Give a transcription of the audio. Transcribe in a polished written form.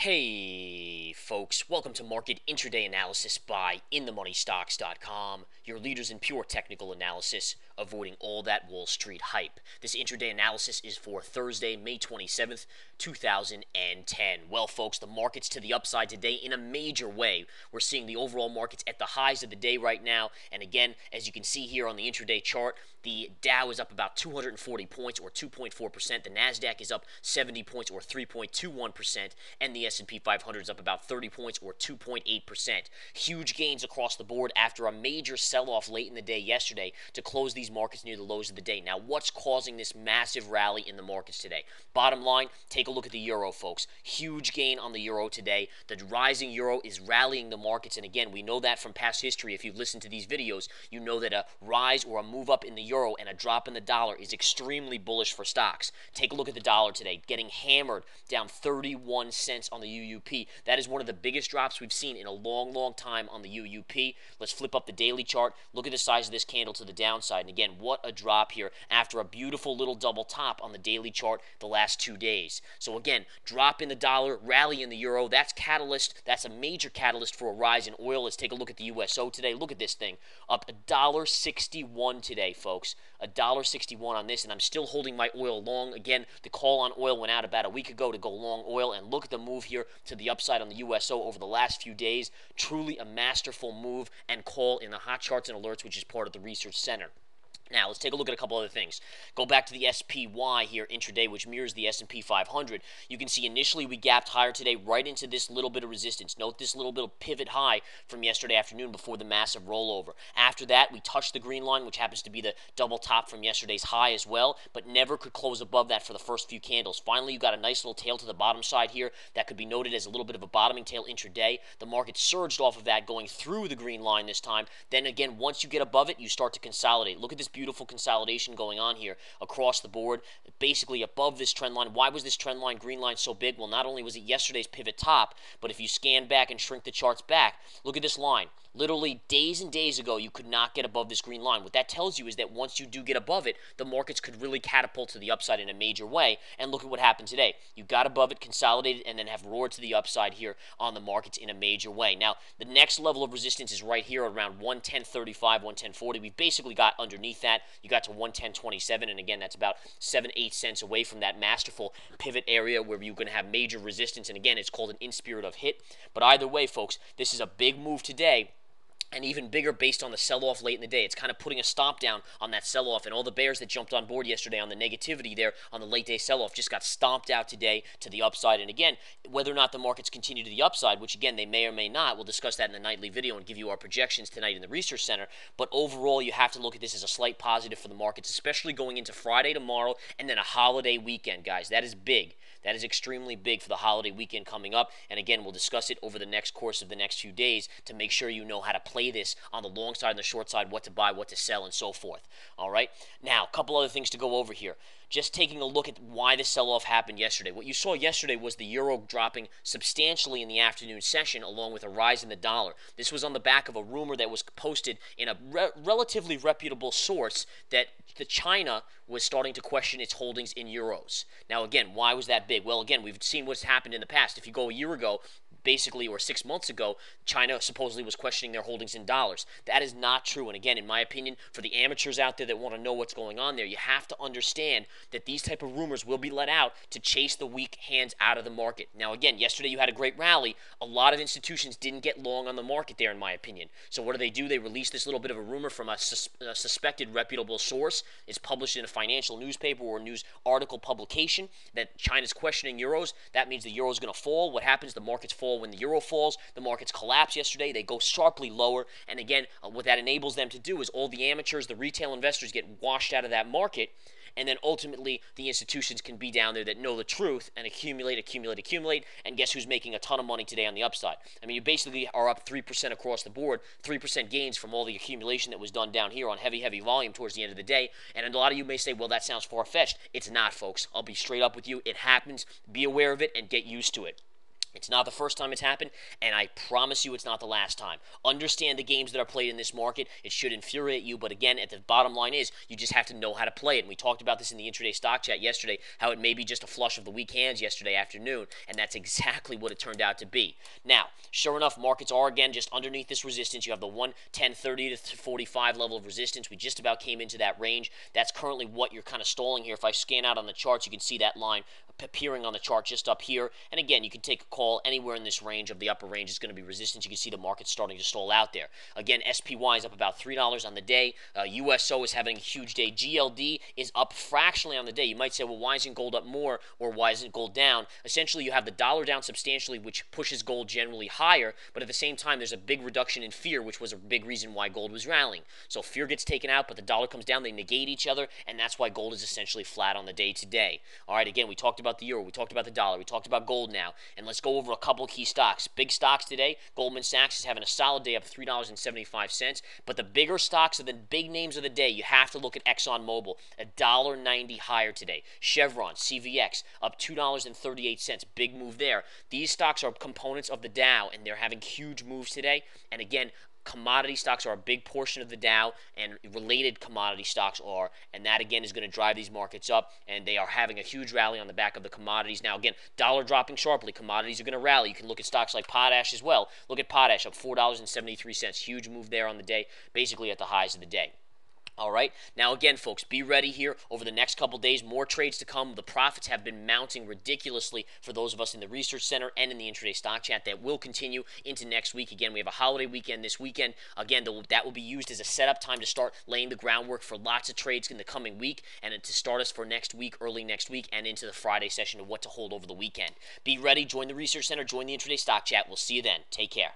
Hey folks, welcome to Market Intraday Analysis by InTheMoneyStocks.com, your leaders in pure technical analysis, avoiding all that Wall Street hype. This intraday analysis is for Thursday, May 27th, 2010. Well folks, the market's to the upside today in a major way. We're seeing the overall markets at the highs of the day right now, and again, as you can see here on the intraday chart, the Dow is up about 240 points or 2.4%, the Nasdaq is up 70 points or 3.21%, and the S&P 500 is up about 30 points or 2.8%. Huge gains across the board after a major sell-off late in the day yesterday to close these markets near the lows of the day. Now, what's causing this massive rally in the markets today? Bottom line, take a look at the euro, folks. Huge gain on the euro today. The rising euro is rallying the markets, and again, we know that from past history. If you've listened to these videos, you know that a rise or a move up in the euro and a drop in the dollar is extremely bullish for stocks. Take a look at the dollar today, getting hammered down 31 cents on the UUP. That is one of the biggest drops we've seen in a long time on the UUP. Let's flip up the daily chart. Look at the size of this candle to the downside. And again, what a drop here after a beautiful little double top on the daily chart the last 2 days. So again, drop in the dollar, rally in the euro. That's catalyst. That's a major catalyst for a rise in oil. Let's take a look at the USO today. Look at this thing. Up $1.61 today, folks. $1.61 on this, and I'm still holding my oil long. Again, the call on oil went out about a week ago to go long oil, and look at the move here to the upside on the USO over the last few days. Truly a masterful move and call in the hot charts and alerts, which is part of the research center. Now, let's take a look at a couple other things. Go back to the SPY here intraday, which mirrors the S&P 500. You can see initially we gapped higher today right into this little bit of resistance. Note this little bit of pivot high from yesterday afternoon before the massive rollover. After that, we touched the green line, which happens to be the double top from yesterday's high as well, but never could close above that for the first few candles. Finally, you got a nice little tail to the bottom side here that could be noted as a little bit of a bottoming tail intraday. The market surged off of that, going through the green line this time. Then again, once you get above it, you start to consolidate. Look at this beautiful consolidation going on here across the board, basically above this trend line. Why was this trend line, green line, so big? Well, not only was it yesterday's pivot top, but if you scan back and shrink the charts back, look at this line. Literally days and days ago, you could not get above this green line. What that tells you is that once you do get above it, the markets could really catapult to the upside in a major way. And look at what happened today. You got above it, consolidated, and then have roared to the upside here on the markets in a major way. Now, the next level of resistance is right here around 110.35, 110.40. We've basically got underneath that. You got to 110.27, and again, that's about 7-8 cents away from that masterful pivot area where you're going to have major resistance. And again, it's called an in-spirit of hit. But either way, folks, this is a big move today, and even bigger based on the sell-off late in the day. It's kind of putting a stomp down on that sell-off, and all the bears that jumped on board yesterday on the negativity there on the late day sell-off just got stomped out today to the upside. And again, whether or not the markets continue to the upside, which again, they may or may not, we'll discuss that in the nightly video and give you our projections tonight in the research center. But overall, you have to look at this as a slight positive for the markets, especially going into Friday tomorrow and then a holiday weekend, guys. That is big. That is extremely big for the holiday weekend coming up. And again, we'll discuss it over the next course of the next few days to make sure you know how to play this on the long side and the short side, what to buy, what to sell, and so forth. All right? Now, a couple other things to go over here. Just taking a look at why the sell-off happened yesterday. What you saw yesterday was the euro dropping substantially in the afternoon session along with a rise in the dollar. This was on the back of a rumor that was posted in a relatively reputable source that China was starting to question its holdings in euros. Now, again, why was that big? Well, again, we've seen what's happened in the past. If you go a year ago, basically, or 6 months ago, China supposedly was questioning their holdings in dollars. That is not true. And again, in my opinion, for the amateurs out there that want to know what's going on there, you have to understand that these type of rumors will be let out to chase the weak hands out of the market. Now, again, yesterday you had a great rally. A lot of institutions didn't get long on the market there, in my opinion. So what do? They release this little bit of a rumor from a suspected reputable source. It's published in a financial newspaper or news article publication that China's questioning euros. That means the euro is going to fall. What happens? The markets fall when the euro falls. The markets collapse yesterday. They go sharply lower. And again, what that enables them to do is all the amateurs, the retail investors get washed out of that market. And then ultimately, the institutions can be down there that know the truth and accumulate. And guess who's making a ton of money today on the upside? I mean, you basically are up 3% across the board, 3% gains from all the accumulation that was done down here on heavy volume towards the end of the day. And a lot of you may say, well, that sounds far-fetched. It's not, folks. I'll be straight up with you. It happens. Be aware of it and get used to it. It's not the first time it's happened, and I promise you it's not the last time. Understand the games that are played in this market. It should infuriate you, but again, at the bottom line is you just have to know how to play it. And we talked about this in the intraday stock chat yesterday, how it may be just a flush of the weak hands yesterday afternoon, and that's exactly what it turned out to be. Now, sure enough, markets are again just underneath this resistance. You have the 110.30 to 45 level of resistance. We just about came into that range. That's currently what you're kind of stalling here. If I scan out on the charts, you can see that line appearing on the chart just up here. And again, you can take a call anywhere in this range of the upper range is going to be resistance. You can see the market starting to stall out there. Again, SPY is up about $3 on the day. USO is having a huge day. GLD is up fractionally on the day. You might say, well, why isn't gold up more, or why isn't gold down? Essentially, you have the dollar down substantially, which pushes gold generally higher, but at the same time, there's a big reduction in fear, which was a big reason why gold was rallying. So fear gets taken out, but the dollar comes down. They negate each other, and that's why gold is essentially flat on the day today. All right, again, we talked about the euro, we talked about the dollar, we talked about gold now, and let's go over a couple key stocks. Big stocks today. Goldman Sachs is having a solid day, up $3.75, but the bigger stocks are the big names of the day. You have to look at ExxonMobil, $1.90 higher today. Chevron, CVX, up $2.38, big move there. These stocks are components of the Dow, and they're having huge moves today, and again, commodity stocks are a big portion of the Dow, and related commodity stocks are, and that again is going to drive these markets up, and they are having a huge rally on the back of the commodities. Now again, dollar dropping sharply, commodities are going to rally. You can look at stocks like potash as well. Look at potash, up $4.73, huge move there on the day, basically at the highs of the day. All right. Now, again, folks, be ready here over the next couple days. More trades to come. The profits have been mounting ridiculously for those of us in the research center and in the intraday stock chat. That will continue into next week. Again, we have a holiday weekend this weekend. Again, that will be used as a setup time to start laying the groundwork for lots of trades in the coming week, and to start us for next week, early next week, and into the Friday session of what to hold over the weekend. Be ready. Join the research center. Join the intraday stock chat. We'll see you then. Take care.